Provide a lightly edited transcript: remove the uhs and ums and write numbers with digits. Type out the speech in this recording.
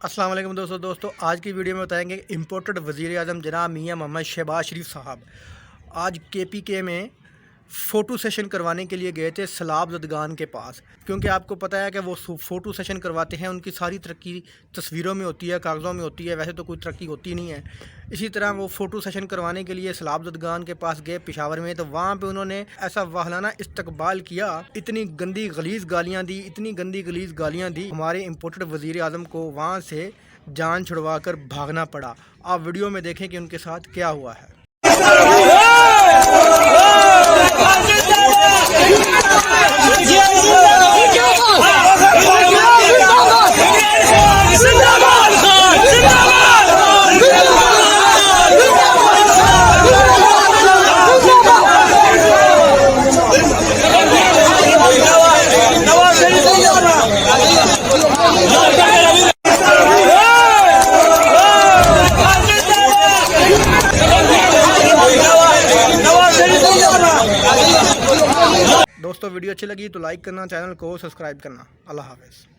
अस्सलाम वालेकुम दोस्तों आज की वीडियो में बताएंगे इम्पोर्टेड वज़ीर आज़म जनाब मियां मोहम्मद शहबाज शरीफ साहब आज KPK में फ़ोटो सेशन करवाने के लिए गए थे सलाब जदगान के पास। क्योंकि आपको पता है कि वो फ़ोटो सेशन करवाते हैं, उनकी सारी तरक्की तस्वीरों में होती है, कागज़ों में होती है, वैसे तो कोई तरक्की होती नहीं है। इसी तरह वो फ़ोटो सेशन करवाने के लिए सलाब जदगान के पास गए पेशावर में, तो वहाँ पे उन्होंने ऐसा वाहलाना इस्तकबाल किया, इतनी गंदी गलीज़ गालियाँ दी, इतनी गंदी गलीज़ गालियाँ दी, हमारे इम्पोर्टेड वज़ीर आज़म को वहाँ से जान छुड़वा कर भागना पड़ा। आप वीडियो में देखें कि उनके साथ क्या हुआ है। दोस्तों वीडियो अच्छी लगी तो लाइक करना, चैनल को सब्सक्राइब करना। अल्लाह हाफ़िज़।